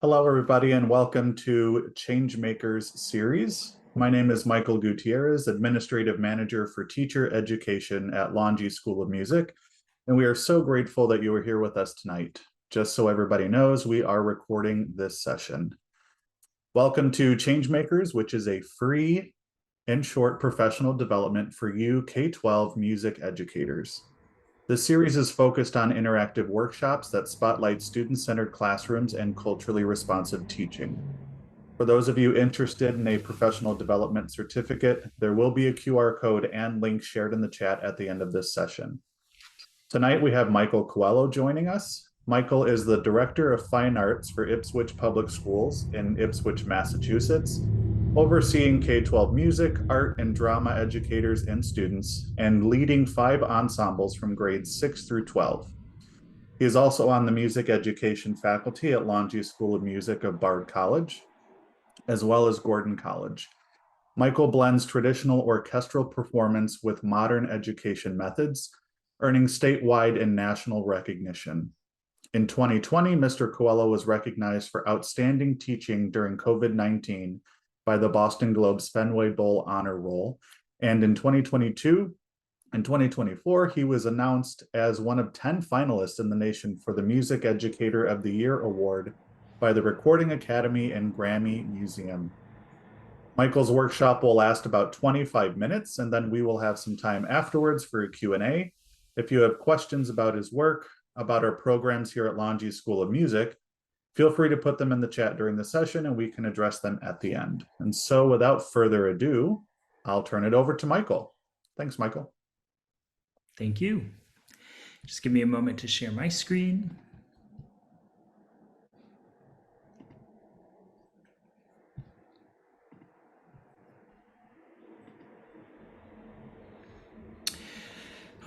Hello, everybody, and welcome to Changemakers series. My name is Michael Gutierrez, Administrative Manager for Teacher Education at Longy School of Music, and we are so grateful that you are here with us tonight. Just so everybody knows, we are recording this session. Welcome to Changemakers, which is a free and short professional development for you K-12 music educators. This series is focused on interactive workshops that spotlight student-centered classrooms and culturally responsive teaching. For those of you interested in a professional development certificate, there will be a QR code and link shared in the chat at the end of this session. Tonight we have Michael Coelho joining us. Michael is the Director of Fine Arts for Ipswich Public Schools in Ipswich, Massachusetts, overseeing K-12 music, art, and drama educators and students, and leading 5 ensembles from grades 6 through 12. He is also on the music education faculty at Longy School of Music of Bard College, as well as Gordon College. Michael blends traditional orchestral performance with modern education methods, earning statewide and national recognition. In 2020, Mr. Coelho was recognized for outstanding teaching during COVID-19 by the Boston Globe's Fenway Bowl Honor Roll. And in 2022 and 2024, he was announced as one of 10 finalists in the nation for the Music Educator of the Year Award by the Recording Academy and Grammy Museum. Michael's workshop will last about 25 minutes, and then we will have some time afterwards for a Q&A. If you have questions about his work, about our programs here at Longy School of Music, feel free to put them in the chat during the session and we can address them at the end. And so without further ado, I'll turn it over to Michael. Thanks, Michael. Thank you. Just give me a moment to share my screen.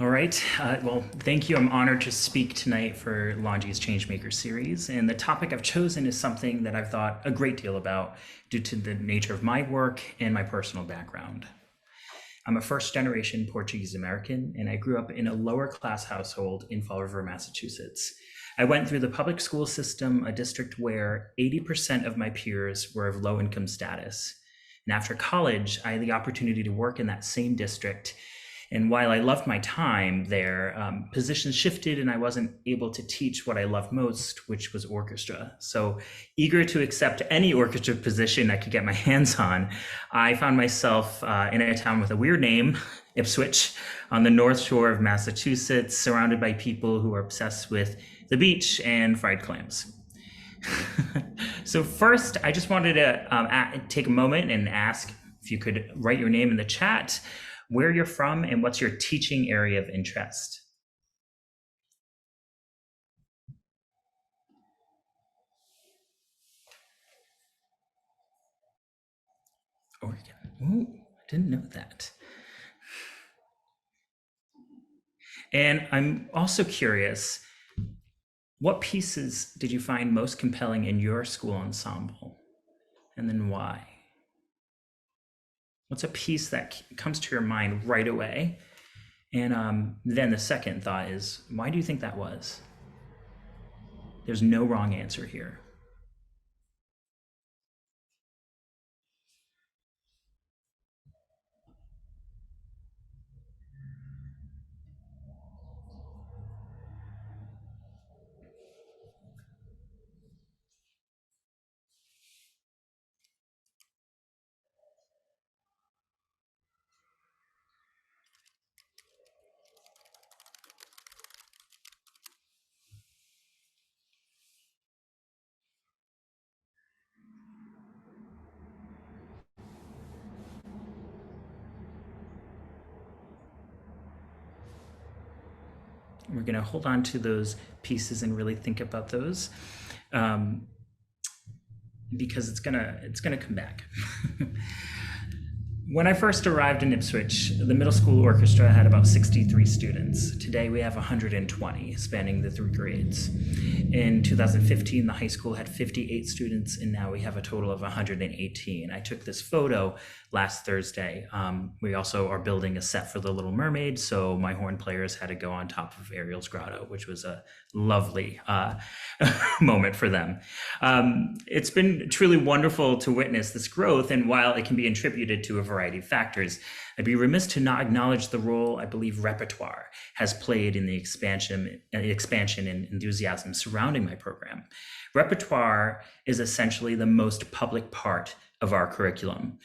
All right, well, thank you. I'm honored to speak tonight for Longy's Changemaker series. And the topic I've chosen is something that I've thought a great deal about due to the nature of my work and my personal background. I'm a first-generation Portuguese American, and I grew up in a lower-class household in Fall River, Massachusetts. I went through the public school system, a district where 80% of my peers were of low-income status. And after college, I had the opportunity to work in that same district. And while I loved my time there, positions shifted and I wasn't able to teach what I loved most, which was orchestra. So eager to accept any orchestra position I could get my hands on, I found myself in a town with a weird name, Ipswich, on the North Shore of Massachusetts, surrounded by people who are obsessed with the beach and fried clams. So first, I just wanted to take a moment and ask if you could write your name in the chat, where you're from, and what's your teaching area of interest. Oregon. Ooh, I didn't know that. And I'm also curious, what pieces did you find most compelling in your school ensemble? And then why? What's a piece that comes to your mind right away? And then the second thought is, why do you think that was? There's no wrong answer here. We're going to hold on to those pieces and really think about those, because it's gonna come back. When I first arrived in Ipswich, the middle school orchestra had about 63 students. Today we have 120, spanning the 3 grades. In 2015, the high school had 58 students, and now we have a total of 118. I took this photo last Thursday. We also are building a set for The Little Mermaid, so my horn players had to go on top of Ariel's grotto, which was a lovely moment for them. It's been truly wonderful to witness this growth, and while it can be attributed to a variety of factors, I'd be remiss to not acknowledge the role I believe repertoire has played in the expansion and enthusiasm surrounding my program. Repertoire is essentially the most public part of our curriculum,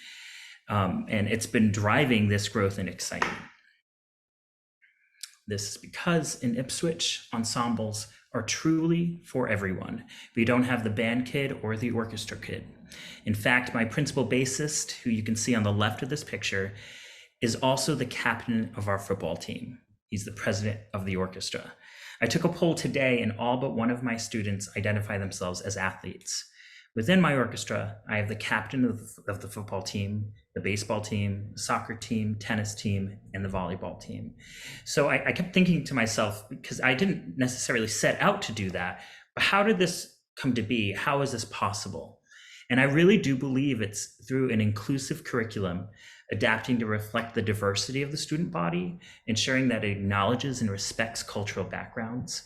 and it's been driving this growth and excitement. This is because in Ipswich, ensembles are truly for everyone. We don't have the band kid or the orchestra kid. In fact, my principal bassist, who you can see on the left of this picture, is also the captain of our football team. He's the president of the orchestra. I took a poll today and all but one of my students identify themselves as athletes. Within my orchestra, I have the captain of the football team, the baseball team, soccer team, tennis team, and the volleyball team. So I kept thinking to myself, because I didn't necessarily set out to do that, but how did this come to be? How is this possible? And I really do believe it's through an inclusive curriculum, adapting to reflect the diversity of the student body, ensuring that it acknowledges and respects cultural backgrounds,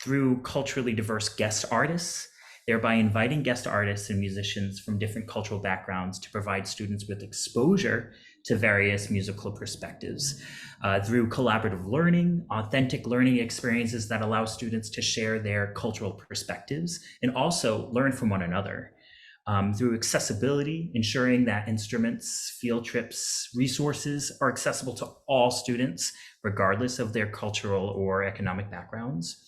through culturally diverse guest artists, thereby inviting guest artists and musicians from different cultural backgrounds to provide students with exposure to various musical perspectives, through collaborative learning, authentic learning experiences that allow students to share their cultural perspectives and also learn from one another. Through accessibility, ensuring that instruments, field trips, resources are accessible to all students, regardless of their cultural or economic backgrounds.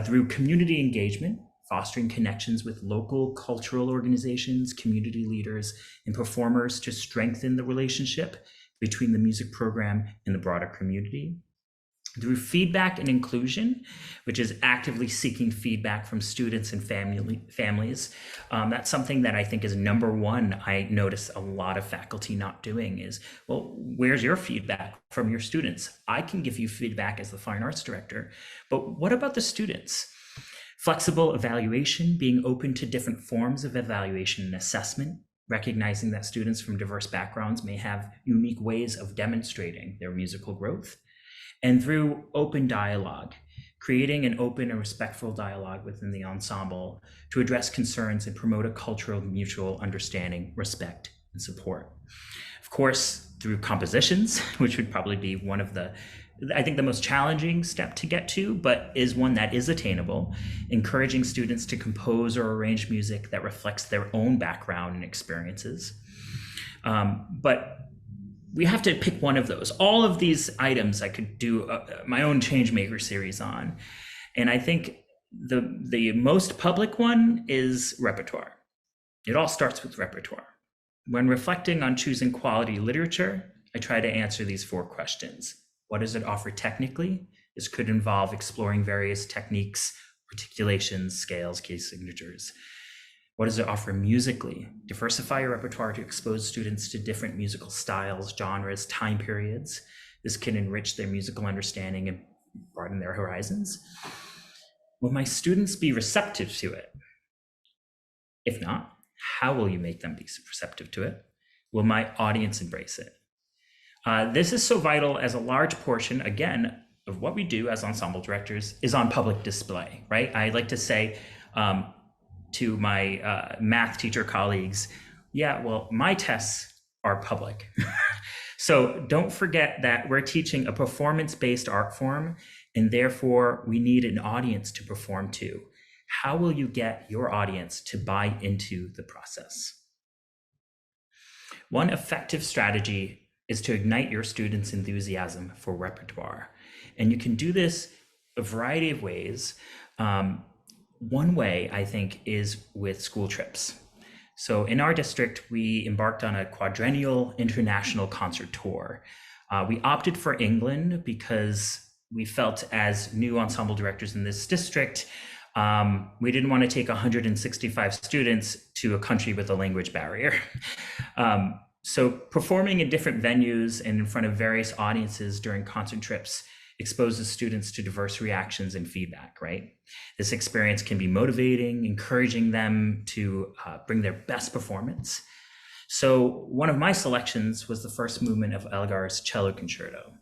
Through community engagement, fostering connections with local cultural organizations, community leaders, and performers to strengthen the relationship between the music program and the broader community. Through feedback and inclusion, which is actively seeking feedback from students and families. That's something that I think is number one. I notice a lot of faculty not doing is, well, where's your feedback from your students? I can give you feedback as the fine arts director, but what about the students? Flexible evaluation, being open to different forms of evaluation and assessment, recognizing that students from diverse backgrounds may have unique ways of demonstrating their musical growth. And through open dialogue, creating an open and respectful dialogue within the ensemble to address concerns and promote a culture of mutual understanding, respect, and support. Of course, through compositions, which would probably be one of the, I think, the most challenging step to get to, but is one that is attainable, encouraging students to compose or arrange music that reflects their own background and experiences. But we have to pick one of those. All of these items I could do my own Changemaker series on. And I think the most public one is repertoire. It all starts with repertoire. When reflecting on choosing quality literature, I try to answer these 4 questions. What does it offer technically? This could involve exploring various techniques, articulations, scales, key signatures. What does it offer musically? Diversify your repertoire to expose students to different musical styles, genres, time periods. This can enrich their musical understanding and broaden their horizons. Will my students be receptive to it? If not, how will you make them be receptive to it? Will my audience embrace it? This is so vital as a large portion, again, of what we do as ensemble directors is on public display, right? I like to say, to my math teacher colleagues, yeah, well, my tests are public. So don't forget that we're teaching a performance-based art form, and therefore we need an audience to perform to. How will you get your audience to buy into the process? One effective strategy is to ignite your students' enthusiasm for repertoire. And you can do this a variety of ways. One way, I think, is with school trips. So in our district, we embarked on a quadrennial international concert tour. We opted for England because we felt, as new ensemble directors in this district, we didn't want to take 165 students to a country with a language barrier. So performing in different venues and in front of various audiences during concert trips exposes students to diverse reactions and feedback, right? This experience can be motivating, encouraging them to bring their best performance. So one of my selections was the first movement of Elgar's cello concerto.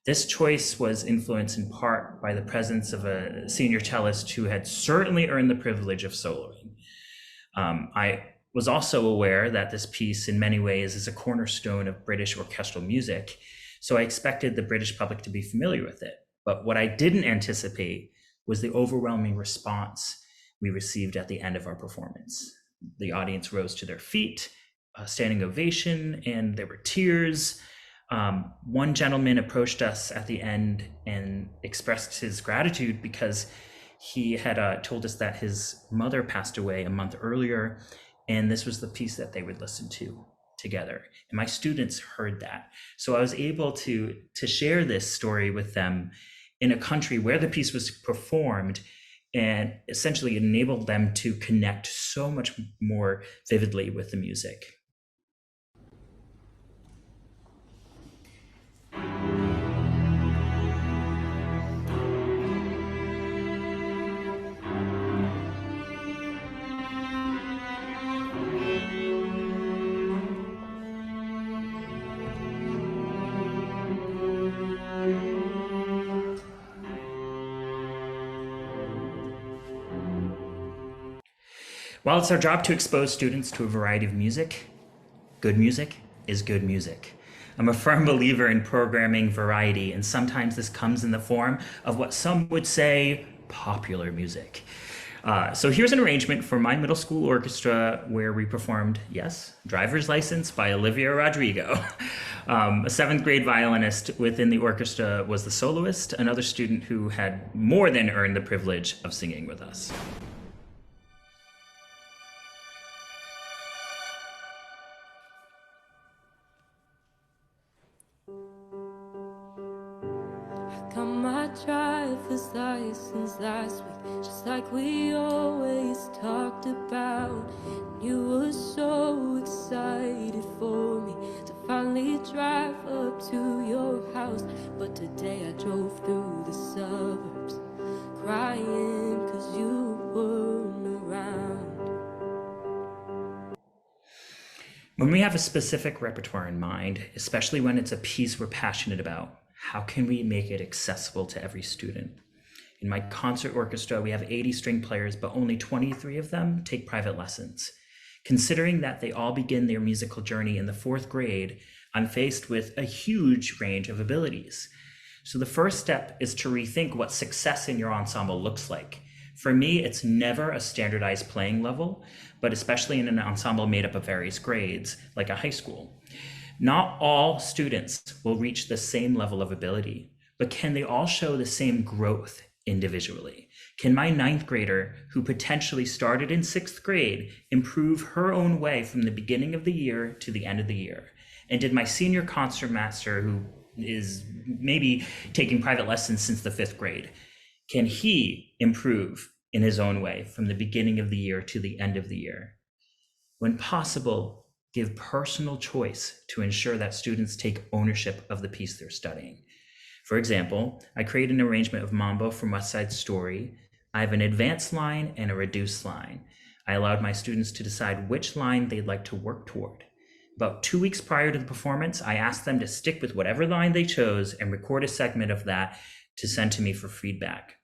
This choice was influenced in part by the presence of a senior cellist who had certainly earned the privilege of soloing. I was also aware that this piece in many ways is a cornerstone of British orchestral music, so I expected the British public to be familiar with it. But what I didn't anticipate was the overwhelming response we received at the end of our performance. The audience rose to their feet, a standing ovation, and there were tears. One gentleman approached us at the end and expressed his gratitude because he had told us that his mother passed away a month earlier, and this was the piece that they would listen to together. And my students heard that. So I was able to share this story with them in a country where the piece was performed, and essentially enabled them to connect so much more vividly with the music. While it's our job to expose students to a variety of music, good music is good music. I'm a firm believer in programming variety, and sometimes this comes in the form of what some would say popular music. So here's an arrangement for my middle school orchestra where we performed, yes, Driver's License by Olivia Rodrigo. A seventh grade violinist within the orchestra was the soloist, another student who had more than earned the privilege of singing with us. Got my driver's license last week, just like we always talked about. And you were so excited for me to finally drive up to your house. But today I drove through the suburbs, crying 'cause you weren't around. When we have a specific repertoire in mind, especially when it's a piece we're passionate about, how can we make it accessible to every student? In my concert orchestra, we have 80 string players, but only 23 of them take private lessons. Considering that they all begin their musical journey in the 4th grade, I'm faced with a huge range of abilities. So the first step is to rethink what success in your ensemble looks like. For me, it's never a standardized playing level, but especially in an ensemble made up of various grades, like a high school. Not all students will reach the same level of ability, but can they all show the same growth individually? Can my 9th grader, who potentially started in 6th grade, improve her own way from the beginning of the year to the end of the year? And did my senior concertmaster, who is maybe taking private lessons since the 5th grade, can he improve in his own way from the beginning of the year to the end of the year? When possible, give personal choice to ensure that students take ownership of the piece they're studying. For example, I create an arrangement of Mambo from West Side Story. I have an advanced line and a reduced line. I allowed my students to decide which line they'd like to work toward. About 2 weeks prior to the performance, I asked them to stick with whatever line they chose and record a segment of that to send to me for feedback.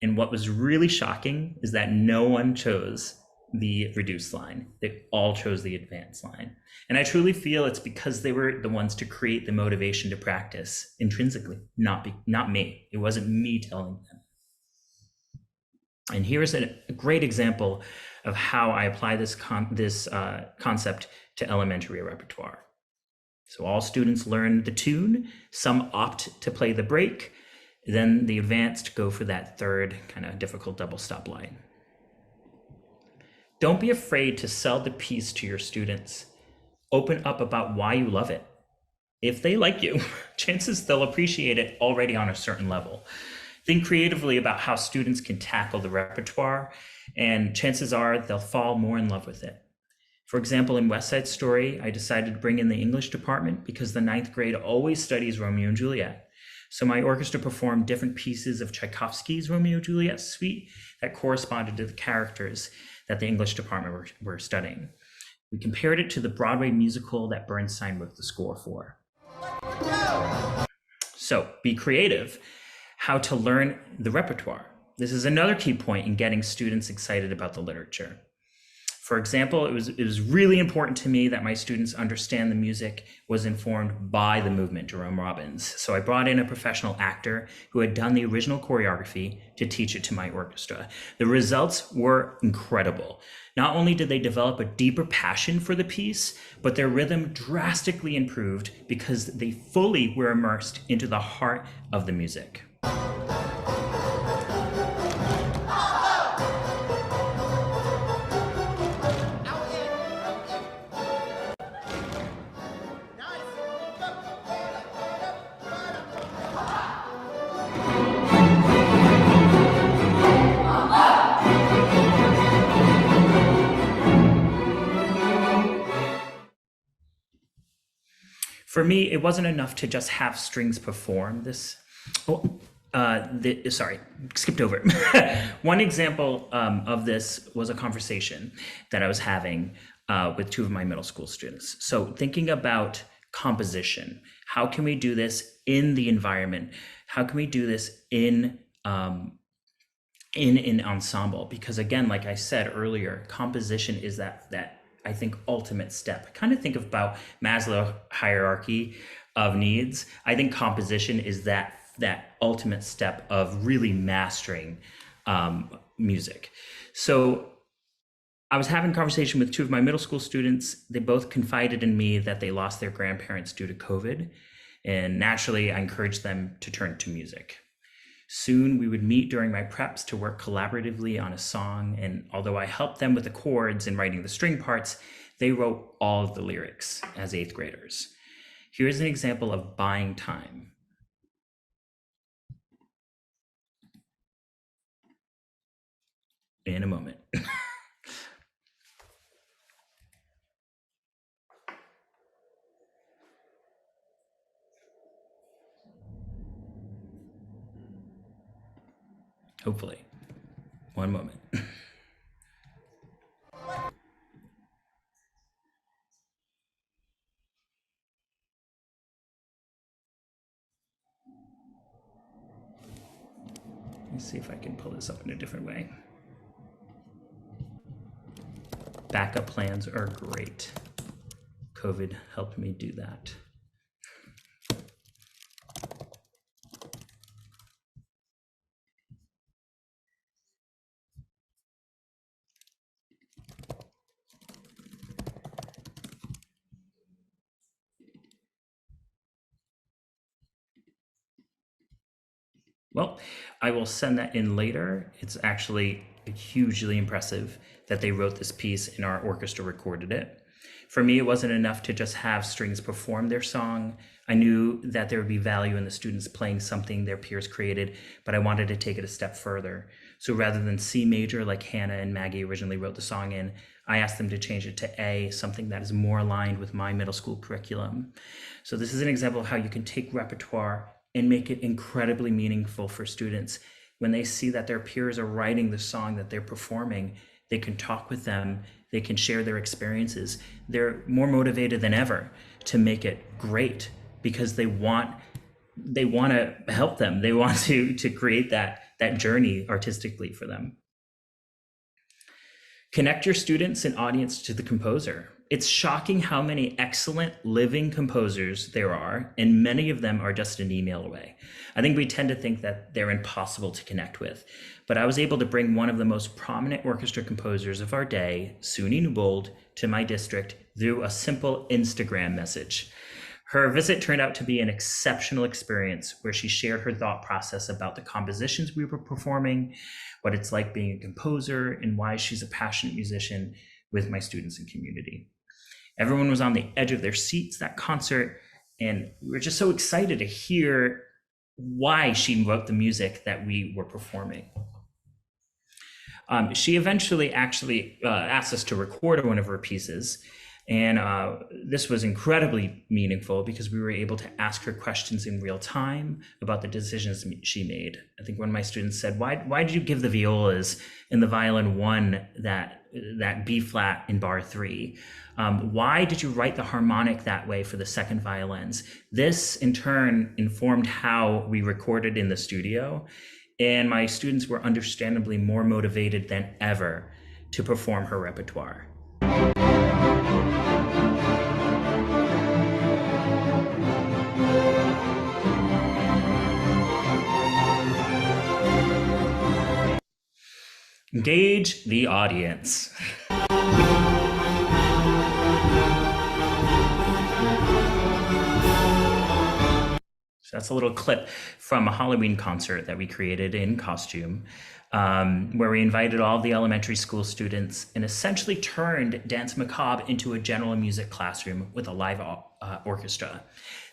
And what was really shocking is that no one chose the reduced line. They all chose the advanced line. And I truly feel it's because they were the ones to create the motivation to practice intrinsically, not me. It wasn't me telling them. And here's a great example of how I apply this concept to elementary repertoire. So all students learn the tune, some opt to play the break, then the advanced go for that third kind of difficult double stop line. Don't be afraid to sell the piece to your students. Open up about why you love it. If they like you, chances they'll appreciate it already on a certain level. Think creatively about how students can tackle the repertoire, and chances are they'll fall more in love with it. For example, in West Side Story, I decided to bring in the English department because the ninth grade always studies Romeo and Juliet. So my orchestra performed different pieces of Tchaikovsky's Romeo and Juliet suite that corresponded to the characters that the English department were studying. We compared it to the Broadway musical that Bernstein wrote the score for. So be creative. How to learn the repertoire. This is another key point in getting students excited about the literature. For example, it was really important to me that my students understand the music was informed by the movement, Jerome Robbins. So I brought in a professional actor who had done the original choreography to teach it to my orchestra. The results were incredible. Not only did they develop a deeper passion for the piece, but their rhythm drastically improved because they fully were immersed into the heart of the music. For me, it wasn't enough to just have strings perform this. Sorry, skipped over. One example of this was a conversation that I was having with two of my middle school students. So thinking about composition, how can we do this in the environment? How can we do this in an ensemble? Because again, like I said earlier, composition is that I think ultimate step. Kind of think about Maslow hierarchy of needs. I think composition is that ultimate step of really mastering music. So I was having a conversation with two of my middle school students. They both confided in me that they lost their grandparents due to COVID. And naturally, I encouraged them to turn to music. Soon we would meet during my preps to work collaboratively on a song, and although I helped them with the chords and writing the string parts, they wrote all of the lyrics as 8th graders. Here's an example of buying time. In a moment. Hopefully. One moment. Let me see if I can pull this up in a different way. Backup plans are great. COVID helped me do that. Well, I will send that in later. It's actually hugely impressive that they wrote this piece and our orchestra recorded it. For me, it wasn't enough to just have strings perform their song. I knew that there would be value in the students playing something their peers created, but I wanted to take it a step further. So rather than C major, like Hannah and Maggie originally wrote the song in, I asked them to change it to A, something that is more aligned with my middle school curriculum. So this is an example of how you can take repertoire and make it incredibly meaningful for students. When they see that their peers are writing the song that they're performing, they can talk with them, they can share their experiences. They're more motivated than ever to make it great because they want to help them. They want to create that journey artistically for them. Connect your students and audience to the composer. It's shocking how many excellent living composers there are, and many of them are just an email away. I think we tend to think that they're impossible to connect with, but I was able to bring one of the most prominent orchestra composers of our day, Suni Newbold, to my district through a simple Instagram message. Her visit turned out to be an exceptional experience where she shared her thought process about the compositions we were performing, what it's like being a composer, and why she's a passionate musician with my students and community. Everyone was on the edge of their seats that concert, and we were just so excited to hear why she wrote the music that we were performing. She eventually actually asked us to record one of her pieces. And this was incredibly meaningful because we were able to ask her questions in real time about the decisions she made. I think one of my students said, why did you give the violas and the violin one that B flat in bar 3? Why did you write the harmonic that way for the second violins? This in turn informed how we recorded in the studio. And my students were understandably more motivated than ever to perform her repertoire. Engage the audience. So that's a little clip from a Halloween concert that we created in costume, where we invited all of the elementary school students and essentially turned Dance Macabre into a general music classroom with a live orchestra.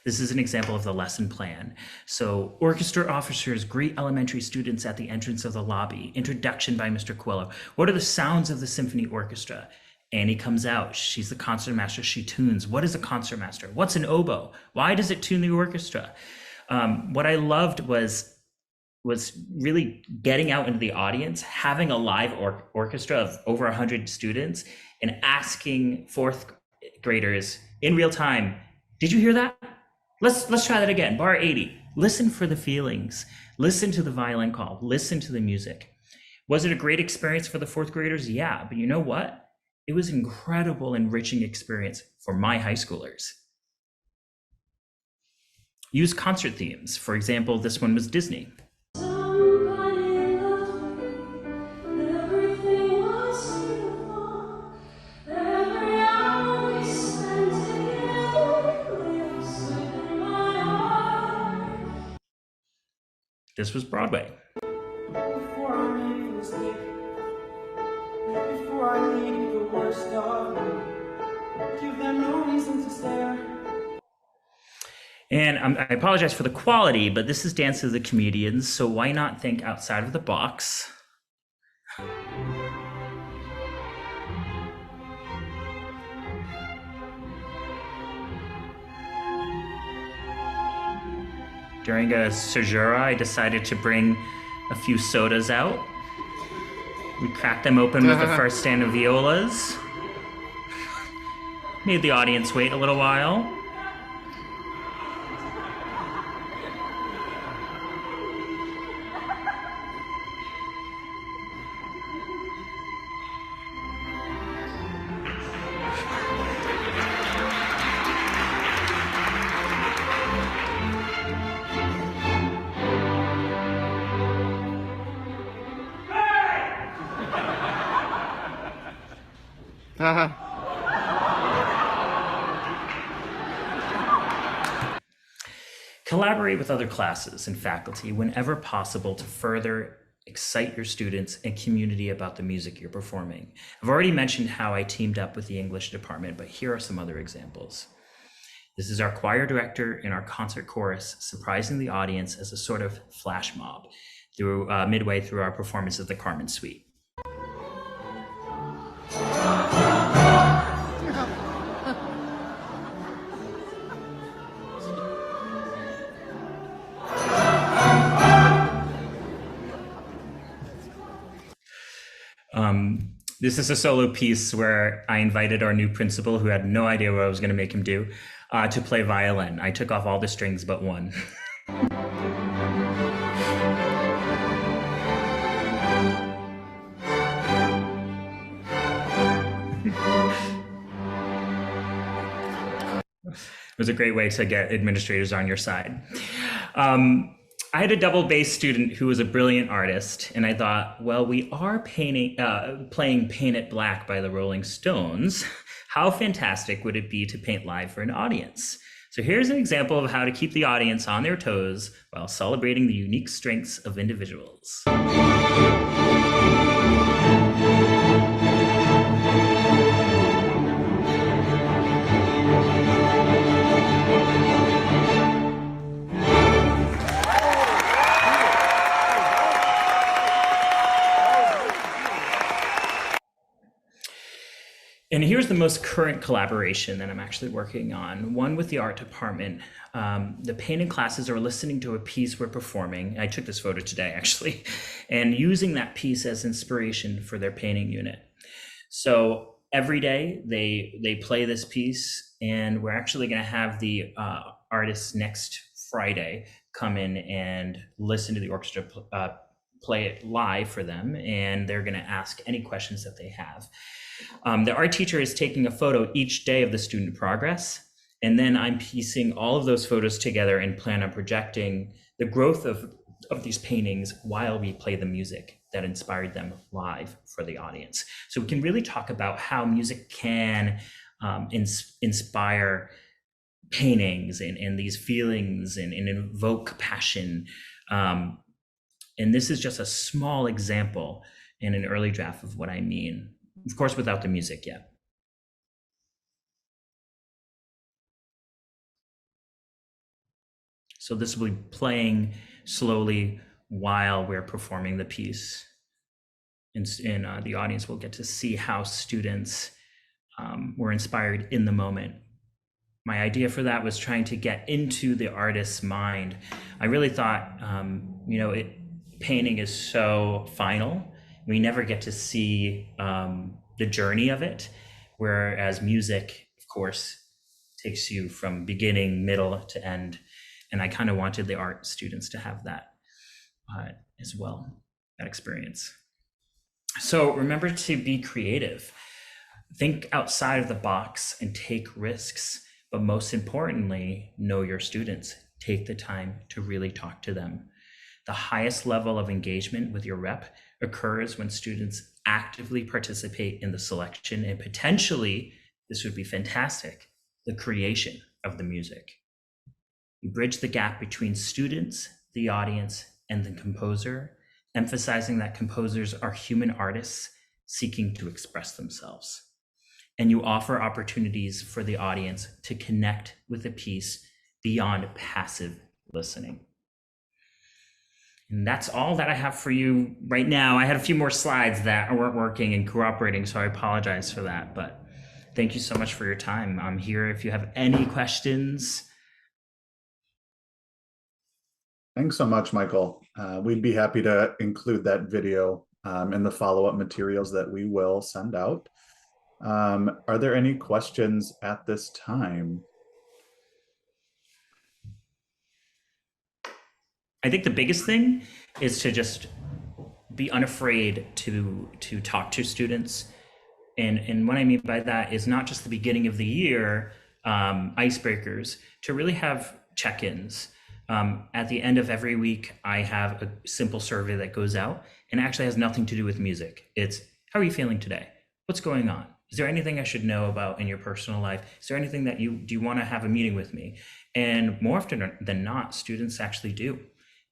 This is an example of the lesson plan. So orchestra officers greet elementary students at the entrance of the lobby. Introduction by Mr. Coelho. What are the sounds of the symphony orchestra? Annie comes out. She's the concertmaster. She tunes. What is a concertmaster? What's an oboe? Why does it tune the orchestra? What I loved was really getting out into the audience, having a live orchestra of over 100 students, and asking fourth graders in real time, did you hear that? Let's try that again. Bar 80. Listen for the feelings. Listen to the violin call. Listen to the music. Was it a great experience for the fourth graders? Yeah, but you know what? It was an incredible, enriching experience for my high schoolers. Use concert themes. For example, this one was Disney. This was Broadway. Before I make a mistake, before I leave the worst of me, give them no reason to stare. And I apologize for the quality, but this is Dance of the Comedians, so why not think outside of the box? During a caesura, I decided to bring a few sodas out. We cracked them open with the first stand of violas. Made the audience wait a little while. Collaborate with other classes and faculty whenever possible to further excite your students and community about the music you're performing. I've already mentioned how I teamed up with the English department, but here are some other examples. This is our choir director and our concert chorus surprising the audience as a sort of flash mob through midway through our performance of the Carmen Suite. This is a solo piece where I invited our new principal, who had no idea what I was going to make him do, to play violin. I took off all the strings but one. It was a great way to get administrators on your side. I had a double bass student who was a brilliant artist, and I thought, well, we are playing Paint It Black by the Rolling Stones. How fantastic would it be to paint live for an audience? So here's an example of how to keep the audience on their toes while celebrating the unique strengths of individuals. And here's the most current collaboration that I'm actually working on. One with the art department. The painting classes are listening to a piece we're performing. I took this photo today, actually, and using that piece as inspiration for their painting unit. So every day they play this piece, and we're actually going to have the artists next Friday come in and listen to the orchestra play it live for them, and they're going to ask any questions that they have. The art teacher is taking a photo each day of the student progress, and then I'm piecing all of those photos together and plan on projecting the growth of these paintings while we play the music that inspired them live for the audience. So we can really talk about how music can inspire paintings and these feelings and invoke passion. And this is just a small example in an early draft of what I mean. Of course, without the music yet. So this will be playing slowly while we're performing the piece. And the audience will get to see how students were inspired in the moment. My idea for that was trying to get into the artist's mind. I really thought, painting is so final. We never get to see the journey of it, whereas music, of course, takes you from beginning, middle to end. And I kind of wanted the art students to have that as well, that experience. So remember to be creative. Think outside of the box and take risks. But most importantly, know your students. Take the time to really talk to them. The highest level of engagement with your rep occurs when students actively participate in the selection and potentially, this would be fantastic, the creation of the music. You bridge the gap between students, the audience, and the composer, emphasizing that composers are human artists seeking to express themselves. And you offer opportunities for the audience to connect with the piece beyond passive listening. And that's all that I have for you right now. I had a few more slides that weren't working and cooperating, so I apologize for that. But thank you so much for your time. I'm here if you have any questions. Thanks so much, Michael. We'd be happy to include that video in the follow-up materials that we will send out. Are there any questions at this time? I think the biggest thing is to just be unafraid to talk to students. And what I mean by that is not just the beginning of the year icebreakers, to really have check-ins. At the end of every week, I have a simple survey that goes out and actually has nothing to do with music. It's, how are you feeling today? What's going on? Is there anything I should know about in your personal life? Is there anything that do you want to have a meeting with me? And more often than not, students actually do.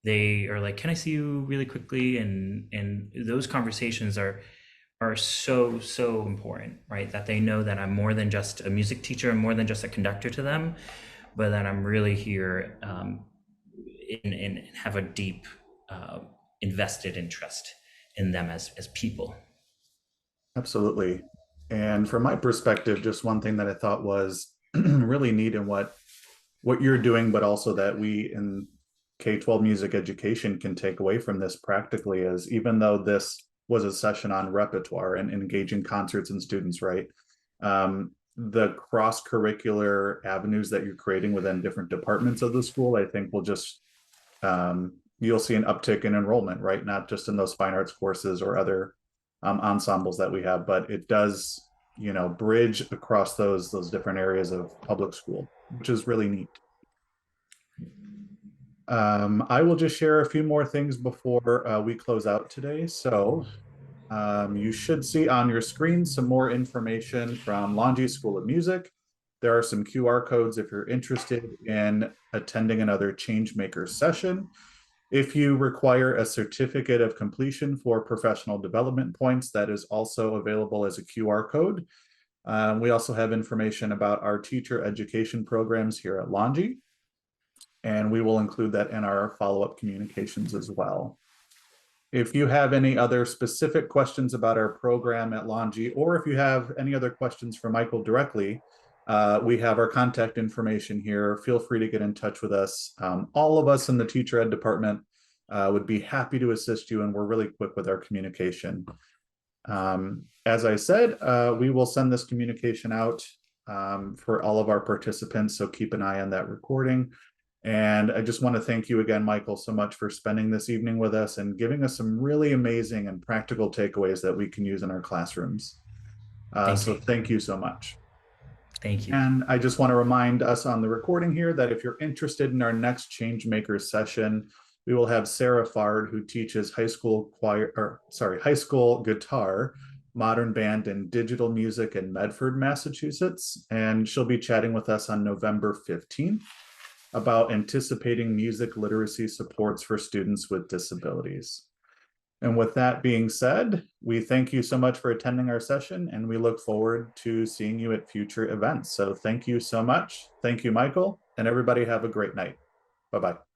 They are like, can I see you really quickly? And those conversations are so important, right? That they know that I'm more than just a music teacher, I'm more than just a conductor to them, but that I'm really here and have a deep invested interest in them as people. Absolutely. And from my perspective, just one thing that I thought was really neat in what you're doing, but also that we in K-12 music education can take away from this practically is, even though this was a session on repertoire and engaging concerts and students, right? The cross-curricular avenues that you're creating within different departments of the school, I think will just, you'll see an uptick in enrollment, right? Not just in those fine arts courses or other ensembles that we have, but it does, bridge across those different areas of public school, which is really neat. I will just share a few more things before we close out today. So you should see on your screen some more information from Longy School of Music. There are some QR codes if you're interested in attending another Changemakers session. If you require a certificate of completion for professional development points, that is also available as a QR code. We also have information about our teacher education programs here at Longy, and we will include that in our follow-up communications as well. If you have any other specific questions about our program at Longy, or if you have any other questions for Michael directly, we have our contact information here. Feel free to get in touch with us. All of us in the teacher ed department would be happy to assist you, and we're really quick with our communication. As I said, we will send this communication out for all of our participants, so keep an eye on that recording. And I just want to thank you again, Michael, so much for spending this evening with us and giving us some really amazing and practical takeaways that we can use in our classrooms. Thank you so much. Thank you. And I just want to remind us on the recording here that if you're interested in our next Changemakers session, we will have Sarah Fard, who teaches high school guitar, modern band, and digital music in Medford, Massachusetts. And she'll be chatting with us on November 15th about anticipating music literacy supports for students with disabilities. And with that being said, we thank you so much for attending our session, and we look forward to seeing you at future events. So thank you so much. Thank you, Michael, and everybody have a great night. Bye-bye.